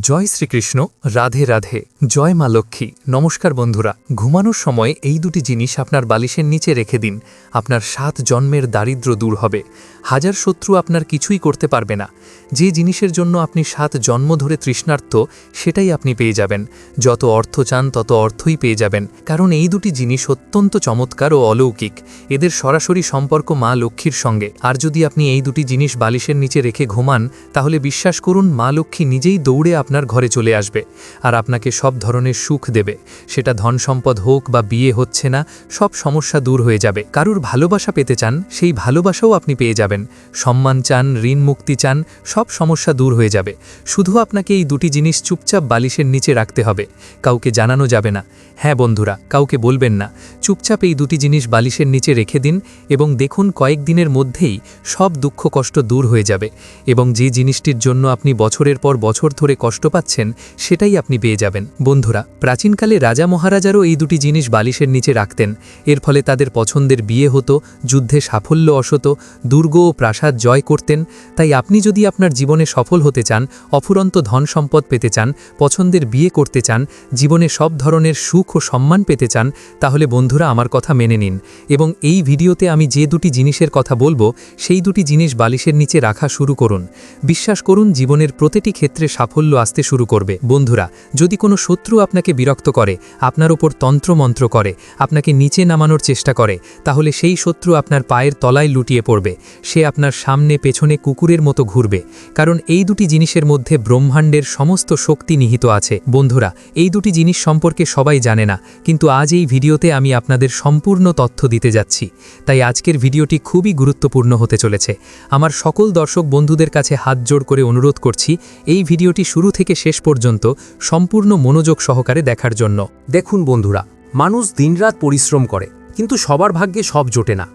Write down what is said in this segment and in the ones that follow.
জয় শ্রীকৃষ্ণ, রাধে রাধে, জয় মা লক্ষ্মী। নমস্কার বন্ধুরা, ঘুমানোর সময় এই দুটি জিনিস আপনার বালিশের নিচে রেখে দিন। আপনার 7 জন্মের দারিদ্র্য দূর হবে। হাজার শত্রু আপনার কিছুই করতে পারবে না। যে জিনিসের জন্য আপনি 7 জন্ম ধরে তৃষ্ণার্ত, সেটাই আপনি পেয়ে যাবেন। যত অর্থ চান তত অর্থই পেয়ে যাবেন, কারণ এই দুটি জিনিস অত্যন্ত চমৎকার ও অলৌকিক। এদের সরাসরি সম্পর্ক মা লক্ষ্মীর সঙ্গে। আর যদি আপনি এই দুটি জিনিস বালিশের নিচে রেখে ঘুমান, তাহলে বিশ্বাস করুন মা লক্ষ্মী নিজেই দৌড়ে আপনার ঘরে চলে আসবে আর আপনাকে সব ধরনের সুখ দেবে। সেটা ধন সম্পদ হোক বা বিয়ে হচ্ছে না, সব সমস্যা দূর হয়ে যাবে। কারুর ভালোবাসা পেতে চান, সেই ভালোবাসাও আপনি পেয়ে যাবেন। সম্মান চান, ঋণ মুক্তি চান, সব সমস্যা দূর হয়ে যাবে। শুধু আপনাকে এই দুটি জিনিস চুপচাপ বালিশের নিচে রাখতে হবে। কাউকে জানানো যাবে না। হ্যাঁ বন্ধুরা, কাউকে বলবেন না। চুপচাপ এই দুটি জিনিস বালিশের নিচে রেখে দিন এবং দেখুন কয়েকদিনের মধ্যেই সব দুঃখ কষ্ট দূর হয়ে যাবে এবং যে জিনিসটির জন্য আপনি বছরের পর বছর ধরে কষ্ট পাচ্ছেন, সেটাই আপনি পেয়ে যাবেন। বন্ধুরা, প্রাচীনকালে রাজা মহারাজারও এই দুটি জিনিস বালিশের নিচে রাখতেন। এর ফলে তাদের পছন্দের বিয়ে হতো, যুদ্ধে সাফল্য অসত, দুর্গ ও প্রাসাদ জয় করতেন। তাই আপনি যদি আপনার জীবনে সফল হতে চান, অফুরন্ত ধন সম্পদ পেতে চান, পছন্দের বিয়ে করতে চান, জীবনে সব ধরনের সুখ ও সম্মান পেতে চান, তাহলে বন্ধুরা আমার কথা মেনে নিন এবং এই ভিডিওতে আমি যে দুটি জিনিসের কথা বলবো, সেই দুটি জিনিস বালিশের নিচে রাখা শুরু করুন। বিশ্বাস করুন জীবনের প্রতিটি ক্ষেত্রে সাফল্য আসতে শুরু করবে। বন্ধুরা, যদি কোনো শত্রু আপনাকে বিরক্ত করে, আপনার ওপর তন্ত্রমন্ত্র করে, আপনাকে নিচে নামানোর চেষ্টা করে, তাহলে সেই শত্রু আপনার পায়ের তলায় লুটিয়ে পড়বে। সে আপনার সামনে পেছনে কুকুরের মতো ঘুরবে, কারণ এই দুটি জিনিসের মধ্যে ব্রহ্মাণ্ডের সমস্ত শক্তি নিহিত আছে। বন্ধুরা, এই দুটি জিনিস সম্পর্কে সবাই জানে না, কিন্তু আজ এই ভিডিওতে আমি আপনাদের সম্পূর্ণ তথ্য দিতে যাচ্ছি। তাই আজকের ভিডিওটি খুবই গুরুত্বপূর্ণ হতে চলেছে। আমার সকল দর্শক বন্ধুদের কাছে হাত জোড় করে অনুরোধ করছি এই ভিডিওটি শুরু থেকে শেষ পর্যন্ত সম্পূর্ণ মনোযোগ সহকারে দেখার জন্য। দেখুন বন্ধুরা, মানুষ দিনরাত পরিশ্রম করে, কিন্তু সবার ভাগ্যে সব জোটে না,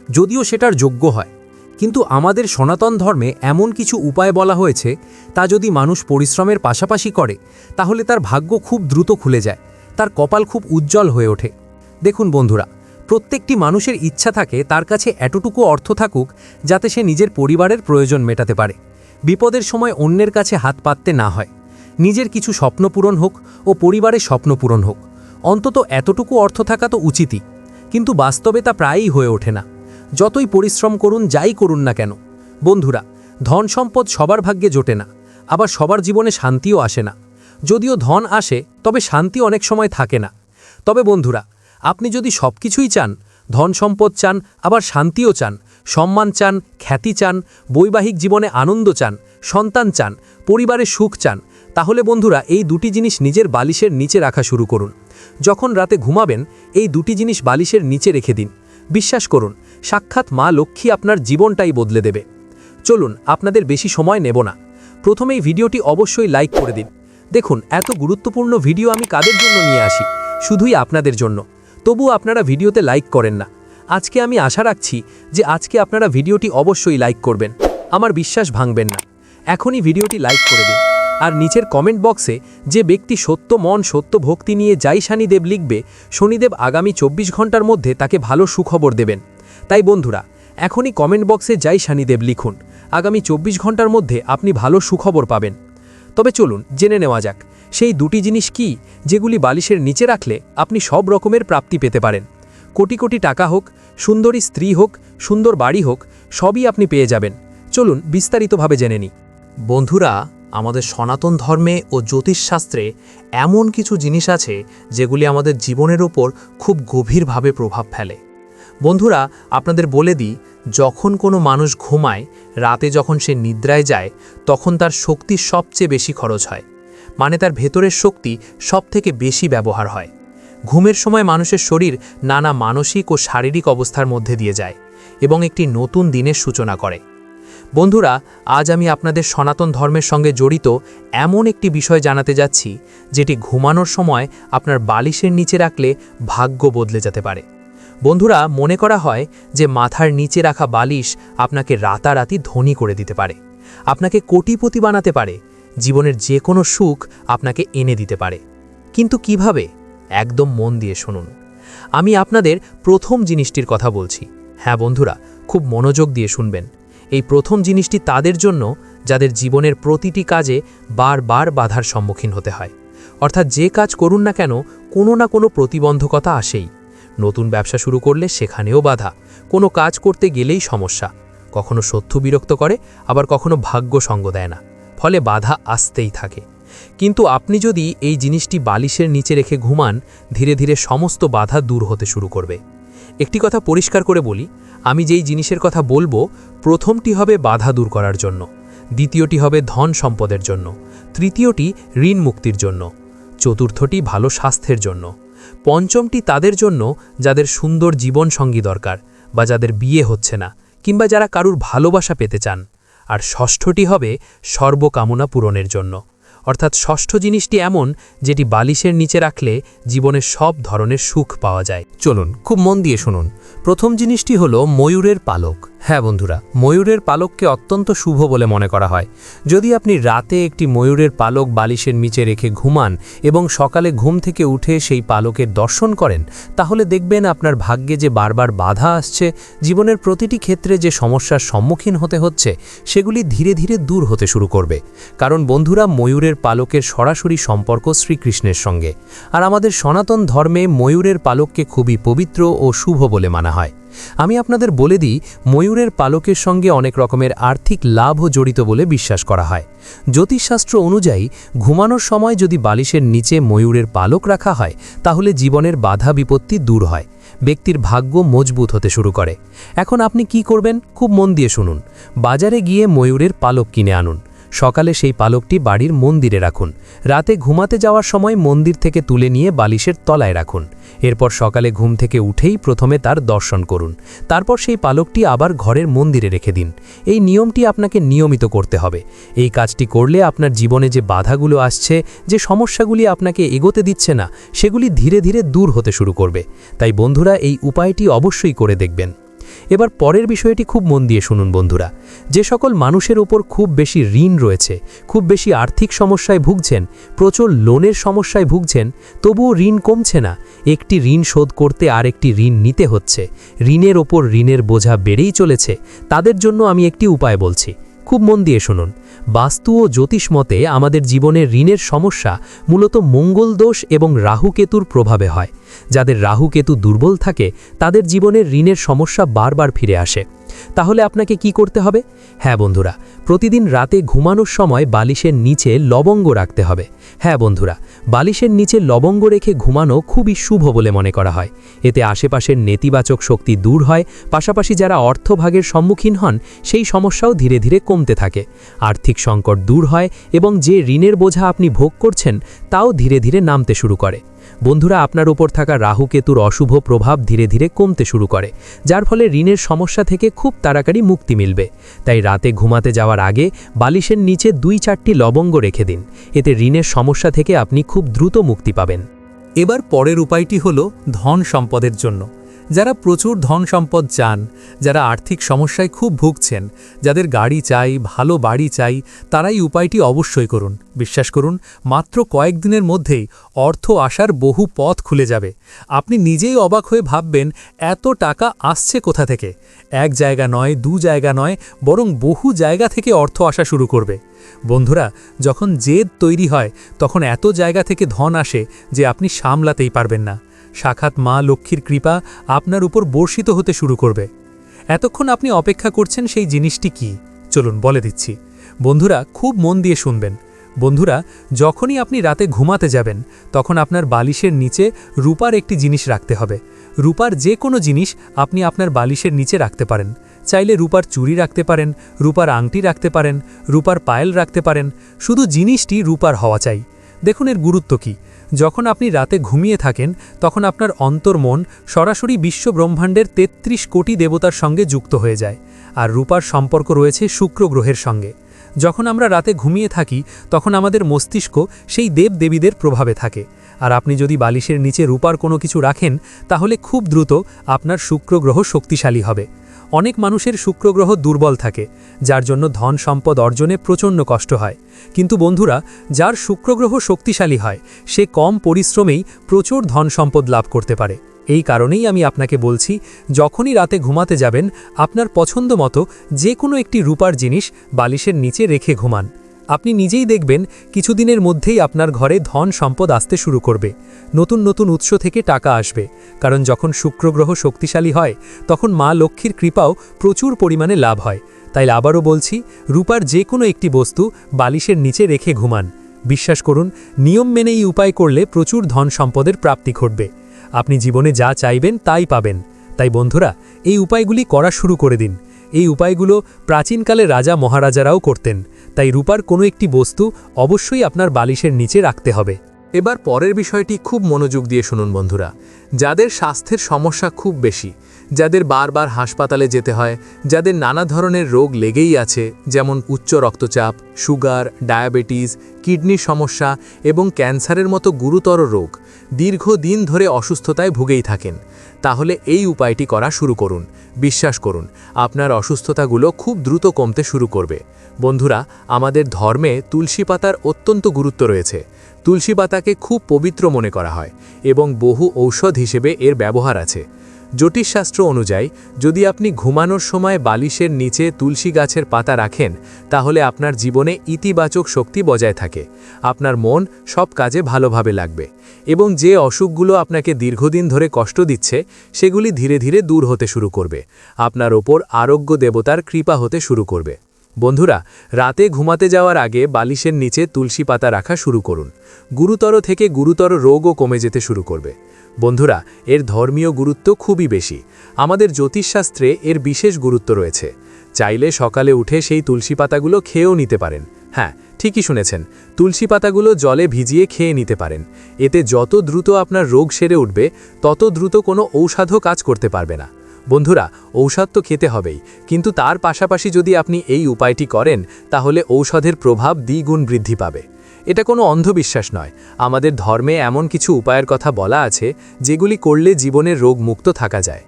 যদিও সেটার যোগ্য হয়। কিন্তু আমাদের সনাতন ধর্মে এমন কিছু উপায় বলা হয়েছে, তা যদি মানুষ পরিশ্রমের পাশাপাশি করে, তাহলে তার ভাগ্য খুব দ্রুত খুলে যায়, তার কপাল খুব উজ্জ্বল হয়ে ওঠে। দেখুন বন্ধুরা, প্রত্যেকটি মানুষের ইচ্ছা থাকে তার কাছে এতটুকু অর্থ থাকুক যাতে সে নিজের পরিবারের প্রয়োজন মেটাতে পারে, বিপদের সময় অন্যের কাছে হাত পাততে না হয়। নিজের কিছু স্বপ্ন পূরণ হোক ও পরিবারের স্বপ্ন পূরণ হোক, অন্তত এতটুকু অর্থ থাকা তো উচিতই। কিন্তু বাস্তবে তা প্রায়ই হয়ে ওঠে না, যতই পরিশ্রম করুন, যাই করুন না কেন। বন্ধুরা, ধন সম্পদ সবার ভাগ্যে জোটে না, আবার সবার জীবনে শান্তিও আসে না। যদিও ধন আসে, তবে শান্তি অনেক সময় থাকে না। তবে বন্ধুরা, আপনি যদি সব কিছুই চান, ধন সম্পদ চান, আবার শান্তিও চান, সম্মান চান, খ্যাতি চান, বৈবাহিক জীবনে আনন্দ চান, সন্তান চান, পরিবারের সুখ চান, তাহলে বন্ধুরা এই দুটি জিনিস নিজের বালিশের নিচে রাখা শুরু করুন। যখন রাতে ঘুমাবেন, এই দুটি জিনিস বালিশের নিচে রেখে দিন। বিশ্বাস করুন, সাক্ষাৎ মা লক্ষ্মী আপনার জীবনটাই বদলে দেবে। চলুন, আপনাদের বেশি সময় নেব না। প্রথমেই ভিডিওটি অবশ্যই লাইক করে দিন। দেখুন, এত গুরুত্বপূর্ণ ভিডিও আমি কাদের জন্য নিয়ে আসি? শুধুই আপনাদের জন্য। তবুও আপনারা ভিডিওতে লাইক করেন না। আজকে আমি আশা রাখছি যে আজকে আপনারা ভিডিওটি অবশ্যই লাইক করবেন। আমার বিশ্বাস ভাঙবেন না। এখনই ভিডিওটি লাইক করে দিন। আর নিচের কমেন্ট বক্সে যে ব্যক্তি সত্য মন সত্য ভক্তি নিয়ে জয় শনিদেব লিখবে, শনিদেব আগামী 24 ঘন্টার মধ্যে তাকে ভালো সুখবর দেবেন। তাই বন্ধুরা, এখনই কমেন্ট বক্সে জয় শনিদেব লিখুন। আগামী 24 ঘন্টার মধ্যে আপনি ভালো সুখবর পাবেন। তবে চলুন জেনে নেওয়া যাক সেই দুটি জিনিস কি, যেগুলি বালিশের নিচে রাখলে আপনি সব রকমের প্রাপ্তি পেতে পারেন। কোটি কোটি টাকা হোক, সুন্দরী স্ত্রী হোক, সুন্দর বাড়ি হোক, সবই আপনি পেয়ে যাবেন। চলুন বিস্তারিতভাবে জেনে নিই। বন্ধুরা, আমাদের সনাতন ধর্মে ও জ্যোতিষশাস্ত্রে এমন কিছু জিনিস আছে যেগুলি আমাদের জীবনের ওপর খুব গভীরভাবে প্রভাব ফেলে। বন্ধুরা, আপনাদের বলে দিই, যখন কোনো মানুষ ঘুমায়, রাতে যখন সে নিদ্রায় যায়, তখন তার শক্তি সবচেয়ে বেশি খরচ হয়। মানে তার ভেতরের শক্তি সবথেকে বেশি ব্যবহার হয়। ঘুমের সময় মানুষের শরীর নানা মানসিক ও শারীরিক অবস্থার মধ্যে দিয়ে যায় এবং একটি নতুন দিনের সূচনা করে। বন্ধুরা, আজ আমি আপনাদের সনাতন ধর্মের সঙ্গে জড়িত এমন একটি বিষয় জানাতে যাচ্ছি, যেটি ঘুমানোর সময় আপনার বালিশের নিচে রাখলে ভাগ্য বদলে যেতে পারে। বন্ধুরা, মনে করা হয় যে মাথার নিচে রাখা বালিশ আপনাকে রাতারাতি ধনী করে দিতে পারে, আপনাকে কোটিপতি বানাতে পারে, জীবনের যে কোনো সুখ আপনাকে এনে দিতে পারে। কিন্তু কিভাবে? একদম মন দিয়ে শুনুন। আমি আপনাদের প্রথম জিনিসটির কথা বলছি। হ্যাঁ বন্ধুরা, খুব মনোযোগ দিয়ে শুনবেন। এই প্রথম জিনিসটি তাদের জন্য যাদের জীবনের প্রতিটি কাজে বারবার বাধার সম্মুখীন হতে হয়। অর্থাৎ যে কাজ করুন না কেন, কোনো না কোনো প্রতিবন্ধকতা আসেই। নতুন ব্যবসা শুরু করলে সেখানেও বাধা, কোনো কাজ করতে গেলেই সমস্যা। কখনো শত্রু বিরক্ত করে, আবার কখনো ভাগ্য সঙ্গ দেয় না, ফলে বাধা আসতেই থাকে। কিন্তু আপনি যদি এই জিনিসটি বালিশের নিচে রেখে ঘুমান, ধীরে ধীরে সমস্ত বাধা দূর হতে শুরু করবে। একটি কথা পরিষ্কার করে বলি, আমি যেই জিনিসের কথা বলবো, প্রথমটি হবে বাধা দূর করার জন্য, দ্বিতীয়টি হবে ধন সম্পদের জন্য, তৃতীয়টি ঋণ মুক্তির জন্য, চতুর্থটি ভালো স্বাস্থ্যের জন্য, পঞ্চমটি তাদের জন্য যাদের সুন্দর জীবনসঙ্গী দরকার বা যাদের বিয়ে হচ্ছে না, কিংবা যারা কারুর ভালোবাসা পেতে চান, আর ষষ্ঠটি হবে সর্বকামনা পূরণের জন্য। অর্থাৎ ষষ্ঠ জিনিসটি এমন যেটি বালিশের নিচে রাখলে জীবনের সব ধরনের সুখ পাওয়া যায়। চলুন খুব মন দিয়ে শুনুন। প্রথম জিনিসটি হলো ময়ূরের পালক। হ্যাঁ বন্ধুরা, ময়ূরের পালককে অত্যন্ত শুভ বলে মনে করা হয়। যদি আপনি রাতে একটি ময়ূরের পালক বালিশের নিচে রেখে ঘুমান এবং সকালে ঘুম থেকে উঠে সেই পালকের দর্শন করেন, তাহলে দেখবেন আপনার ভাগ্যে যে বারবার বাধা আসছে, জীবনের প্রতিটি ক্ষেত্রে যে সমস্যার সম্মুখীন হতে হচ্ছে, সেগুলি ধীরে ধীরে দূর হতে শুরু করবে। কারণ বন্ধুরা, ময়ূরের পালকের সরাসরি সম্পর্ক শ্রীকৃষ্ণের সঙ্গে, আর আমাদের সনাতন ধর্মে ময়ূরের পালককে খুবই পবিত্র ও শুভ বলে মানা হয়। আমি আপনাদের বলে দিই, ময়ূরের পালকের সঙ্গে অনেক রকমের আর্থিক লাভও জড়িত বলে বিশ্বাস করা হয়। জ্যোতিষশাস্ত্র অনুযায়ী ঘুমানোর সময় যদি বালিশের নিচে ময়ূরের পালক রাখা হয়, তাহলে জীবনের বাধা বিপত্তি দূর হয়, ব্যক্তির ভাগ্য মজবুত হতে শুরু করে। এখন আপনি কি করবেন, খুব মন দিয়ে শুনুন। বাজারে গিয়ে ময়ূরের পালক কিনে আনুন। সকালে সেই পালকটি বাড়ির মন্দিরে রাখুন। রাতে ঘুমাতে যাওয়ার সময় মন্দির থেকে তুলে নিয়ে বালিশের তলায় রাখুন। এরপর সকালে ঘুম থেকে উঠেই প্রথমে তার দর্শন করুন। তারপর সেই পালকটি আবার ঘরের মন্দিরে রেখে দিন। এই নিয়মটি আপনাকে নিয়মিত করতে হবে। এই কাজটি করলে আপনার জীবনে যে বাধাগুলো আসছে, যে সমস্যাগুলি আপনাকে এগোতে দিচ্ছে না, সেগুলি ধীরে ধীরে দূর হতে শুরু করবে। তাই বন্ধুরা, এই উপায়টি অবশ্যই করে দেখবেন। এবার পরের বিষয়টি খুব মন দিয়ে শুনুন বন্ধুরা। যে সকল মানুষের উপর খুব বেশি ঋণ রয়েছে, খুব বেশি আর্থিক সমস্যায় ভুগছেন, প্রচুর লোনের সমস্যায় ভুগছেন, তবুও ঋণ কমছে না, একটি ঋণ শোধ করতে আরেকটি ঋণ নিতে হচ্ছে, ঋণের ওপর ঋণের বোঝা বেড়েই চলেছে, তাদের জন্য আমি একটি উপায় বলছি। খুব মন দিয়ে শুনুন। বাস্তু ও জ্যোতিষ মতে আমাদের জীবনে ঋণের সমস্যা মূলত মঙ্গল দোষ এবং রাহুকেতুর প্রভাবে হয়। যাদের রাহুকেতু দুর্বল থাকে, তাদের জীবনের ঋণের সমস্যা বারবার ফিরে আসে। তাহলে আপনাকে কি করতে হবে? হ্যাঁ বন্ধুরা, প্রতিদিন রাতে ঘুমানোর সময় বালিশের নিচে লবঙ্গ রাখতে হবে। হ্যাঁ বন্ধুরা, বালিশের নিচে লবঙ্গ রেখে ঘুমানো খুবই শুভ বলে মনে করা হয়। এতে আশেপাশের নেতিবাচক শক্তি দূর হয়, পাশাপাশি যারা অর্থভাগের সম্মুখীন হন, সেই সমস্যাও ধীরে ধীরে কমতে থাকে, আর্থিক সংকট দূর হয় এবং যে ঋণের বোঝা আপনি ভোগ করছেন, তাও ধীরে ধীরে নামতে শুরু করে। বন্ধুরা, আপনার উপর থাকা রাহুকেতুর অশুভ প্রভাব ধীরে ধীরে কমতে শুরু করে, যার ফলে ঋণের সমস্যা থেকে খুব তাড়াতাড়ি মুক্তি মিলবে। তাই রাতে ঘুমাতে যাওয়ার আগে বালিশের নিচে 2-4টি লবঙ্গ রেখে দিন। এতে ঋণের সমস্যা থেকে আপনি খুব দ্রুত মুক্তি পাবেন। এবার পরের উপায়টি হলো ধন সম্পদের জন্য। যারা প্রচুর ধন সম্পদ চান, যারা আর্থিক সমস্যায় খুব ভুগছেন, যাদের গাড়ি চাই, ভালো বাড়ি চাই, তারা এই উপায়টি অবশ্যই করুন। বিশ্বাস করুন, মাত্র কয়েকদিনের মধ্যেই অর্থ আসার বহু পথ খুলে যাবে। আপনি নিজেই অবাক হয়ে ভাববেন, এত টাকা আসছে কোথা থেকে? এক জায়গা নয়, 2 জায়গা নয়, বরং বহু জায়গা থেকে অর্থ আসা শুরু করবে। বন্ধুরা, যখন জেদ তৈরি হয়, তখন এত জায়গা থেকে ধন আসে যে আপনি সামলাতেই পারবেন না। সাক্ষাৎ মা লক্ষ্মীর কৃপা আপনার উপর বর্ষিত হতে শুরু করবে। এতক্ষণ আপনি অপেক্ষা করছেন সেই জিনিসটি কি? চলুন বলে দিচ্ছি। বন্ধুরা, খুব মন দিয়ে শুনবেন। বন্ধুরা, যখনই আপনি রাতে ঘুমাতে যাবেন, তখন আপনার বালিশের নিচে রূপার একটি জিনিস রাখতে হবে। রূপার যে কোনো জিনিস আপনি আপনার বালিশের নিচে রাখতে পারেন। চাইলে রূপার চুড়ি রাখতে পারেন, রূপার আংটি রাখতে পারেন, রূপার পায়েল রাখতে পারেন, শুধু জিনিসটি রূপার হওয়া চাই। দেখুন এর গুরুত্ব কী। যখন আপনি রাতে ঘুমিয়ে থাকেন, তখন আপনার অন্তর্মন সরাসরি বিশ্ব ব্রহ্মাণ্ডের 33 কোটি দেবতার সঙ্গে যুক্ত হয়ে যায়, আর রূপার সম্পর্ক রয়েছে শুক্র গ্রহের সঙ্গে। যখন আমরা রাতে ঘুমিয়ে থাকি, তখন আমাদের মস্তিষ্ক সেই দেবদেবীদের প্রভাবে থাকে। আর আপনি যদি বালিশের নিচে রূপার কোনো কিছু রাখেন, তাহলে খুব দ্রুত আপনার শুক্র গ্রহ শক্তিশালী হবে। অনেক মানুষের শুক্র গ্রহ দুর্বল থাকে, যার জন্য ধন সম্পদ অর্জনে প্রচণ্ড কষ্ট হয়। কিন্তু বন্ধুরা, যার শুক্র গ্রহ শক্তিশালী হয়, সে কম পরিশ্রমেই প্রচুর ধন সম্পদ লাভ করতে পারে। এই কারণেই আমি আপনাকে বলছি, যখনই রাতে ঘুমাতে যাবেন আপনার পছন্দ মতো যে কোনো একটি রূপার জিনিস বালিশের নিচে রেখে ঘুমান। আপনি নিজেই দেখবেন কিছুদিনের মধ্যেই আপনার ঘরে ধন সম্পদ আসতে শুরু করবে, নতুন নতুন উৎস থেকে টাকা আসবে। কারণ যখন শুক্র গ্রহ শক্তিশালী হয় তখন মা লক্ষ্মীর কৃপাও প্রচুর পরিমাণে লাভ হয়। তাই আবারও বলছি, রূপার যে কোনো একটি বস্তু বালিশের নিচে রেখে ঘুমান। বিশ্বাস করুন, নিয়ম মেনে এই উপায় করলে প্রচুর ধন সম্পদের প্রাপ্তি ঘটবে। আপনি জীবনে যা চাইবেন তাই পাবেন। তাই বন্ধুরা, এই উপায়গুলি করা শুরু করে দিন। এই উপায়গুলো প্রাচীনকালে রাজা মহারাজারাও করতেন। তাই রূপার কোনো একটি বস্তু অবশ্যই আপনার বালিশের নিচে রাখতে হবে। এবার পরের বিষয়টি খুব মনোযোগ দিয়ে শুনুন বন্ধুরা। যাদের স্বাস্থ্যের সমস্যা খুব বেশি, যাদের বারবার হাসপাতালে যেতে হয়, যাদের নানা ধরনের রোগ লেগেই আছে, যেমন উচ্চ রক্তচাপ, সুগার, ডায়াবেটিস, কিডনির সমস্যা এবং ক্যান্সারের মতো গুরুতর রোগ, দীর্ঘদিন ধরে অসুস্থতায় ভুগেই থাকেন, তাহলে এই উপায়টি করা শুরু করুন। বিশ্বাস করুন, আপনার অসুস্থতাগুলো খুব দ্রুত কমতে শুরু করবে। বন্ধুরা, আমাদের ধর্মে তুলসী পাতার অত্যন্ত গুরুত্ব রয়েছে। তুলসী পাতাকে খুব পবিত্র মনে করা হয় এবং বহু ঔষধ হিসেবে এর ব্যবহার আছে। জ্যোতিষশাস্ত্র অনুযায়ী যদি আপনি ঘুমানোর সময় বালিশের নিচে তুলসী গাছের পাতা রাখেন, তাহলে আপনার জীবনে ইতিবাচক শক্তি বজায় থাকে, আপনার মন সব কাজে ভালোভাবে লাগবে এবং যে অসুখগুলো আপনাকে দীর্ঘদিন ধরে কষ্ট দিচ্ছে সেগুলি ধীরে ধীরে দূর হতে শুরু করবে। আপনার ওপর আরোগ্য দেবতার কৃপা হতে শুরু করবে। বন্ধুরা, রাতে ঘুমাতে যাওয়ার আগে বালিশের নিচে তুলসী পাতা রাখা শুরু করুন। গুরুতর থেকে গুরুতর রোগও কমে যেতে শুরু করবে। বন্ধুরা, এর ধর্মীয় গুরুত্ব খুবই বেশি। আমাদের জ্যোতিষশাস্ত্রে এর বিশেষ গুরুত্ব রয়েছে। চাইলে সকালে উঠে সেই তুলসী পাতাগুলো খেয়েও নিতে পারেন। হ্যাঁ, ঠিকই শুনেছেন, তুলসী পাতাগুলো জলে ভিজিয়ে খেয়ে নিতে পারেন। এতে যত দ্রুত আপনার রোগ সেরে উঠবে, তত দ্রুত কোনো ঔষধও কাজ করতে পারবে না। বন্ধুরা, ঔষধ তো খেতে হবেই, কিন্তু তার পাশাপাশি যদি আপনি এই উপায়টি করেন, তাহলে ঔষধের প্রভাব দ্বিগুণ বৃদ্ধি পাবে। এটা কোনো অন্ধবিশ্বাস নয়। আমাদের ধর্মে এমন কিছু উপায়ের কথা বলা আছে যেগুলি করলে জীবনের রোগ মুক্ত থাকা যায়।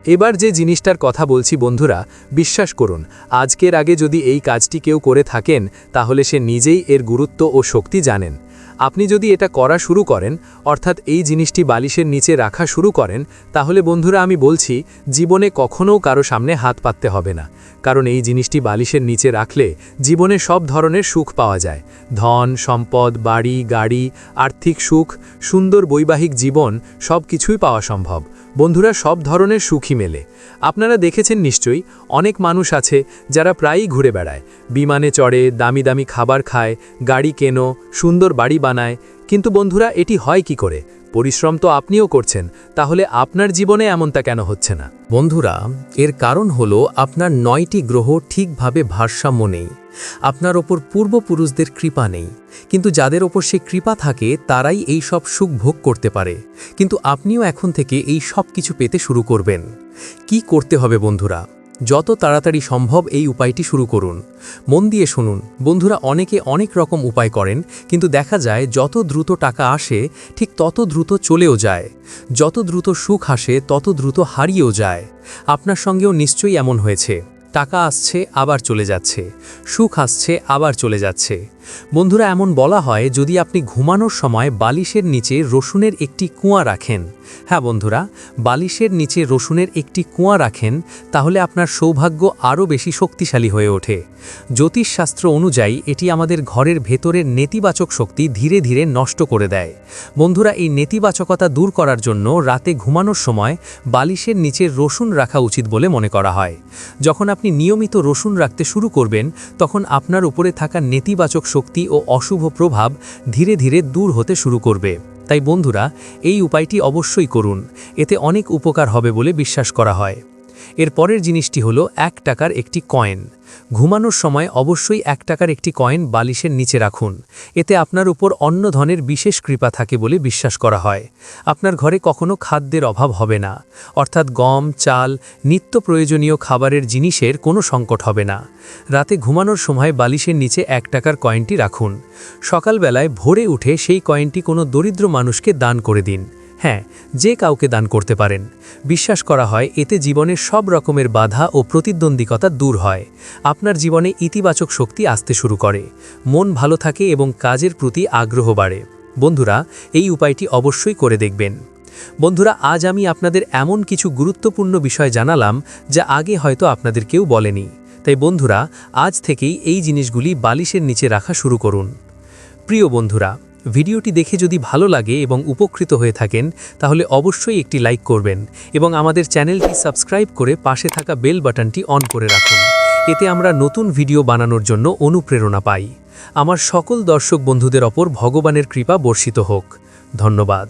এবার যে জিনিসটার কথা বলছি বন্ধুরা, বিশ্বাস করুন, আজকের আগে যদি এই কাজটি কেউ করে থাকেন, তাহলে সে নিজেই এর গুরুত্ব ও শক্তি জানেন। আপনি যদি এটা করা শুরু করেন, অর্থাৎ এই জিনিসটি বালিশের নিচে রাখা শুরু করেন, তাহলে বন্ধুরা আমি বলছি, জীবনে কখনও কারো সামনে হাত পাততে হবে না। কারণ এই জিনিসটি বালিশের নিচে রাখলে জীবনে সব ধরনের সুখ পাওয়া যায়। ধন, সম্পদ, বাড়ি, গাড়ি, আর্থিক সুখ, সুন্দর বৈবাহিক জীবন, সব কিছুই পাওয়া সম্ভব। বন্ধুরা, সব ধরনের সুখই মেলে। আপনারা দেখেছেন নিশ্চয়ই, অনেক মানুষ আছে যারা প্রায়ই ঘুরে বেড়ায়, বিমানে চড়ে, দামি দামি খাবার খায়, গাড়ি কেনো, সুন্দর বাড়ি বানায়। কিন্তু বন্ধুরা, এটি হয় কি করে? পরিশ্রম তো আপনিও করছেন, তাহলে আপনার জীবনে এমনটা কেন হচ্ছে না? বন্ধুরা, এর কারণ হলো আপনার 9টি গ্রহ ঠিকভাবে ভারসাম্য নেই। আপনার ওপর পূর্বপুরুষদের কৃপা নেই। কিন্তু যাদের ওপর সে কৃপা থাকে তারাই এই সব সুখ ভোগ করতে পারে। কিন্তু আপনিও এখন থেকে এই সব কিছু পেতে শুরু করবেন। কি করতে হবে বন্ধুরা? যত তাড়াতাড়ি সম্ভব এই উপায়টি শুরু করুন। মন দিয়ে শুনুন বন্ধুরা, অনেকে অনেক রকম উপায় করেন, কিন্তু দেখা যায় যত দ্রুত টাকা আসে ঠিক তত দ্রুত চলেও যায়। যত দ্রুত সুখ আসে তত দ্রুত হারিয়েও যায়। আপনার সঙ্গেও নিশ্চয়ই এমন হয়েছে। টাকা আসছে আবার চলে যাচ্ছে, সুখ আসছে আবার চলে যাচ্ছে। বন্ধুরা, এমন বলা হয় যদি আপনি ঘুমানোর সময় বালিশের নিচে রসুনের একটি কুয়া রাখেন, হ্যাঁ বন্ধুরা, বালিশের নিচে রসুনের একটি কুয়া রাখেন, তাহলে আপনার সৌভাগ্য আরও বেশি শক্তিশালী হয়ে ওঠে। জ্যোতিষশাস্ত্র অনুযায়ী এটি আমাদের ঘরের ভেতরের নেতিবাচক শক্তি ধীরে ধীরে নষ্ট করে দেয়। বন্ধুরা, এই নেতিবাচকতা দূর করার জন্য রাতে ঘুমানোর সময় বালিশের নিচে রসুন রাখা উচিত বলে মনে করা হয়। যখন আপনি নিয়মিত রসুন রাখতে শুরু করবেন, তখন আপনার উপরে থাকা নেতিবাচক শক্তি ও অশুভ প্রভাব ধীরে ধীরে দূর হতে শুরু করবে। তাই বন্ধুরা, এই উপায়টি অবশ্যই করুন। এতে অনেক উপকার হবে বলে বিশ্বাস করা হয়। এর পরের জিনিসটি হলো 1 টাকার একটি কয়েন। ঘুমানোর সময় অবশ্যই 1 টাকার একটি কয়েন বালিশের নিচে রাখুন। এতে আপনার উপর অন্ন ধনের বিশেষ কৃপা থাকে বলে বিশ্বাস করা হয়। আপনার ঘরে কখনো খাদ্যের অভাব হবে না, অর্থাৎ গম, চাল, নিত্য প্রয়োজনীয় খাবারের জিনিসের কোনো সংকট হবে না। রাতে ঘুমানোর সময় বালিশের নিচে 1 টাকার কয়েনটি রাখুন। সকালবেলায় ভোরে উঠে সেই কয়েনটি কোনো দরিদ্র মানুষকে দান করে দিন। হ্যাঁ, যে কাউকে দান করতে পারেন। বিশ্বাস করা হয় এতে জীবনের সব রকমের বাধা ও প্রতিদ্বন্দ্বিতা দূর হয়। আপনার জীবনে ইতিবাচক শক্তি আসতে শুরু করে, মন ভালো থাকে এবং কাজের প্রতি আগ্রহ বাড়ে। বন্ধুরা, এই উপায়টি অবশ্যই করে দেখবেন। বন্ধুরা, আজ আমি আপনাদের এমন কিছু গুরুত্বপূর্ণ বিষয় জানালাম যা আগে হয়তো আপনাদের কেউ বলেনি। তাই বন্ধুরা, আজ থেকেই এই জিনিসগুলি বালিশের নিচে রাখা শুরু করুন। প্রিয় বন্ধুরা, ভিডিওটি দেখে যদি ভালো লাগে এবং উপকৃত হয়ে থাকেন তাহলে অবশ্যই একটি লাইক করবেন এবং আমাদের চ্যানেলটি সাবস্ক্রাইব করে পাশে থাকা বেল বাটনটি অন করে রাখুন। এতে আমরা নতুন ভিডিও বানানোর জন্য অনুপ্রেরণা পাই। আমার সকল দর্শক বন্ধুদের ওপর ভগবানের কৃপা বর্ষিত হোক। ধন্যবাদ।